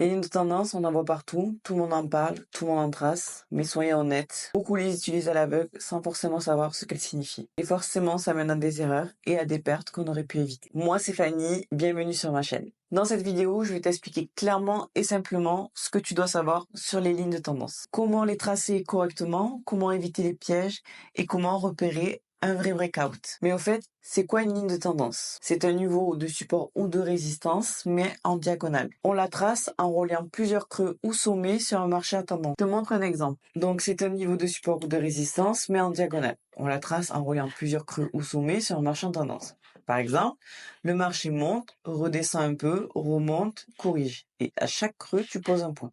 Les lignes de tendance, on en voit partout, tout le monde en parle, tout le monde en trace, mais soyez honnêtes, beaucoup les utilisent à l'aveugle sans forcément savoir ce qu'elles signifient. Et forcément, ça mène à des erreurs et à des pertes qu'on aurait pu éviter. Moi, c'est Fanny, bienvenue sur ma chaîne. Dans cette vidéo, je vais t'expliquer clairement et simplement ce que tu dois savoir sur les lignes de tendance. Comment les tracer correctement, comment éviter les pièges et comment repérer un vrai breakout. Mais au fait, c'est quoi une ligne de tendance? C'est un niveau de support ou de résistance, mais en diagonale. On la trace en reliant plusieurs creux ou sommets sur un marché à tendance. Je te montre un exemple. Donc c'est un niveau de support ou de résistance, mais en diagonale. On la trace en reliant plusieurs creux ou sommets sur un marché en tendance. Par exemple, le marché monte, redescend un peu, remonte, corrige. Et à chaque creux, tu poses un point.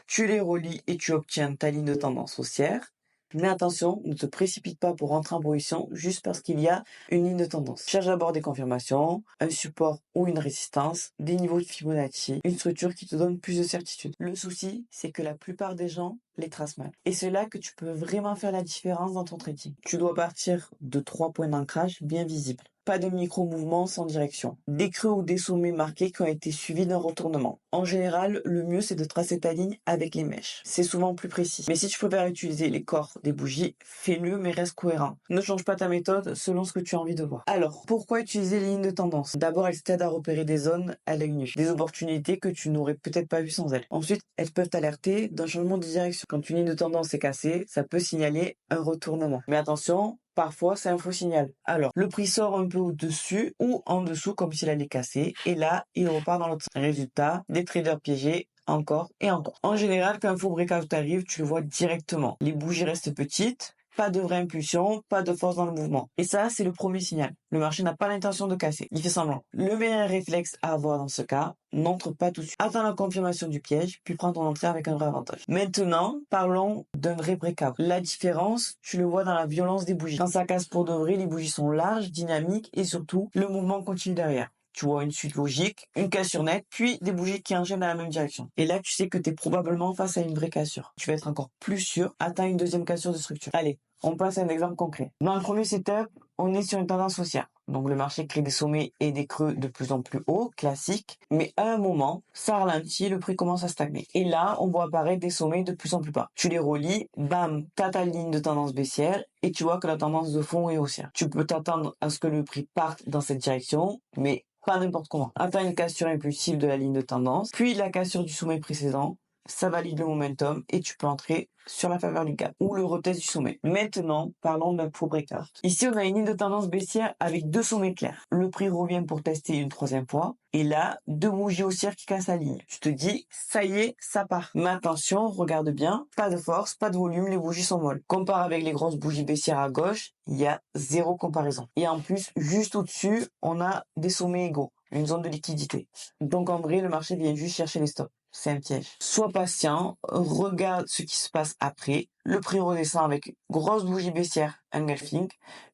Tu les relis et tu obtiens ta ligne de tendance haussière. Mais attention, ne te précipite pas pour rentrer en position juste parce qu'il y a une ligne de tendance. Cherche d'abord des confirmations, un support ou une résistance, des niveaux de Fibonacci, une structure qui te donne plus de certitude. Le souci, c'est que la plupart des gens les tracent mal. Et c'est là que tu peux vraiment faire la différence dans ton trading. Tu dois partir de 3 points d'ancrage bien visibles. Pas de micro-mouvements sans direction. Des creux ou des sommets marqués qui ont été suivis d'un retournement. En général, le mieux c'est de tracer ta ligne avec les mèches. C'est souvent plus précis. Mais si tu préfères utiliser les corps des bougies, fais-le mais reste cohérent. Ne change pas ta méthode selon ce que tu as envie de voir. Alors, pourquoi utiliser les lignes de tendance? D'abord, elles t'aident à repérer des zones à l'œil nu. Des opportunités que tu n'aurais peut-être pas vues sans elles. Ensuite, elles peuvent t'alerter d'un changement de direction. Quand une ligne de tendance est cassée, ça peut signaler un retournement. Mais attention, parfois, c'est un faux signal. Alors, le prix sort un peu au-dessus ou en dessous comme s'il allait casser. Et là, il repart dans l'autre sens. Résultat, des traders piégés encore et encore. En général, quand un faux breakout arrive, tu le vois directement. Les bougies restent petites. Pas de vraie impulsion, pas de force dans le mouvement. Et ça, c'est le premier signal. Le marché n'a pas l'intention de casser. Il fait semblant. Le meilleur réflexe à avoir dans ce cas, n'entre pas tout de suite. Attends la confirmation du piège, puis prends ton entrée avec un vrai avantage. Maintenant, parlons d'un vrai breakout. La différence, tu le vois dans la violence des bougies. Quand ça casse pour de vrai, les bougies sont larges, dynamiques et surtout, le mouvement continue derrière. Tu vois une suite logique, une cassure nette, puis des bougies qui enchaînent dans la même direction. Et là, tu sais que tu es probablement face à une vraie cassure. Tu vas être encore plus sûr, atteins une deuxième cassure de structure. Allez, on passe à un exemple concret. Dans le premier setup, on est sur une tendance haussière. Donc le marché crée des sommets et des creux de plus en plus hauts, classique. Mais à un moment, ça ralentit, le prix commence à stagner. Et là, on voit apparaître des sommets de plus en plus bas. Tu les relis, bam, t'as ta ligne de tendance baissière et tu vois que la tendance de fond est haussière. Tu peux t'attendre à ce que le prix parte dans cette direction, mais pas n'importe comment. Attends une cassure impulsive de la ligne de tendance, puis la cassure du sommet précédent, ça valide le momentum et tu peux entrer sur la faveur du gap ou le retest du sommet. Maintenant, parlons d'un faux breakout. Ici, on a une ligne de tendance baissière avec deux sommets clairs. Le prix revient pour tester une troisième fois et là, deux bougies haussières qui cassent la ligne. Tu te dis, ça y est, ça part. Mais attention, regarde bien, pas de force, pas de volume, les bougies sont molles. Compare avec les grosses bougies baissières à gauche, il y a zéro comparaison. Et en plus, juste au-dessus, on a des sommets égaux, une zone de liquidité. Donc en vrai, le marché vient juste chercher les stops. C'est un piège. Sois patient, regarde ce qui se passe après. Le prix redescend avec grosse bougie baissière engulfing,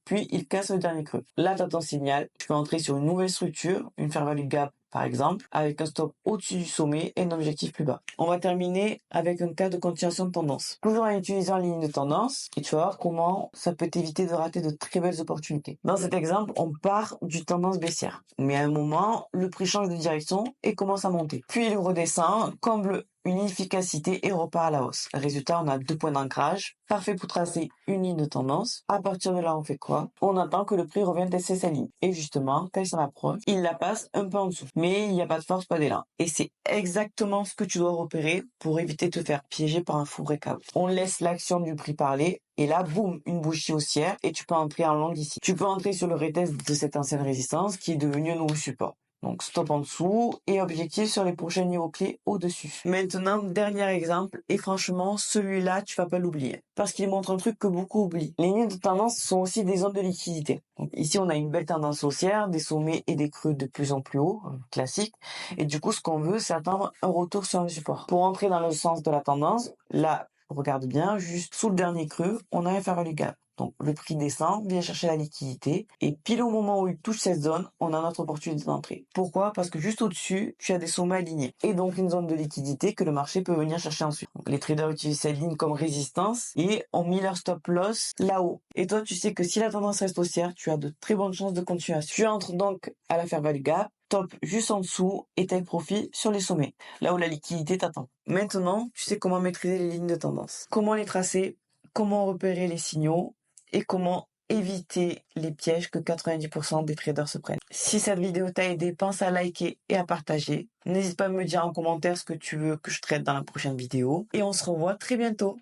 puis il casse le dernier creux. Là, tu as ton signal. Tu peux entrer sur une nouvelle structure, une fair value gap par exemple, avec un stop au-dessus du sommet et un objectif plus bas. On va terminer avec un cas de continuation de tendance. Toujours en utilisant la ligne de tendance, et tu vas voir comment ça peut t'éviter de rater de très belles opportunités. Dans cet exemple, on part du tendance baissière. Mais à un moment, le prix change de direction et commence à monter. Puis il redescend, comble une inefficacité et repart à la hausse. Résultat, on a 2 points d'ancrage, parfait pour tracer une ligne de tendance. À partir de là, on fait quoi? On attend que le prix revienne tester sa ligne. Et justement, quand il s'en approche, il la passe un peu en dessous. Mais il n'y a pas de force, pas d'élan. Et c'est exactement ce que tu dois repérer pour éviter de te faire piéger par un faux breakout. On laisse l'action du prix parler. Et là, boum, une bougie haussière et tu peux entrer en long ici. Tu peux entrer sur le retest de cette ancienne résistance qui est devenue un nouveau support. Donc stop en dessous et objectif sur les prochains niveaux clés au-dessus. Maintenant, dernier exemple, et franchement, celui-là, tu vas pas l'oublier. Parce qu'il montre un truc que beaucoup oublient. Les lignes de tendance sont aussi des zones de liquidité. Donc ici, on a une belle tendance haussière, des sommets et des creux de plus en plus hauts, classique. Et du coup, ce qu'on veut, c'est attendre un retour sur un support. Pour entrer dans le sens de la tendance, là, regarde bien, juste sous le dernier creux, on a un fair value gap. Donc le prix descend, vient chercher la liquidité et pile au moment où il touche cette zone, on a notre opportunité d'entrée. Pourquoi? Parce que juste au-dessus, tu as des sommets alignés et donc une zone de liquidité que le marché peut venir chercher ensuite. Donc, les traders utilisent cette ligne comme résistance et ont mis leur stop loss là-haut. Et toi, tu sais que si la tendance reste haussière, tu as de très bonnes chances de continuation. Tu entres donc à la fair value gap, top juste en dessous et take profit sur les sommets, là où la liquidité t'attend. Maintenant, tu sais comment maîtriser les lignes de tendance, comment les tracer, comment repérer les signaux et comment éviter les pièges que 90% des traders se prennent. Si cette vidéo t'a aidé, pense à liker et à partager. N'hésite pas à me dire en commentaire ce que tu veux que je traite dans la prochaine vidéo. Et on se revoit très bientôt.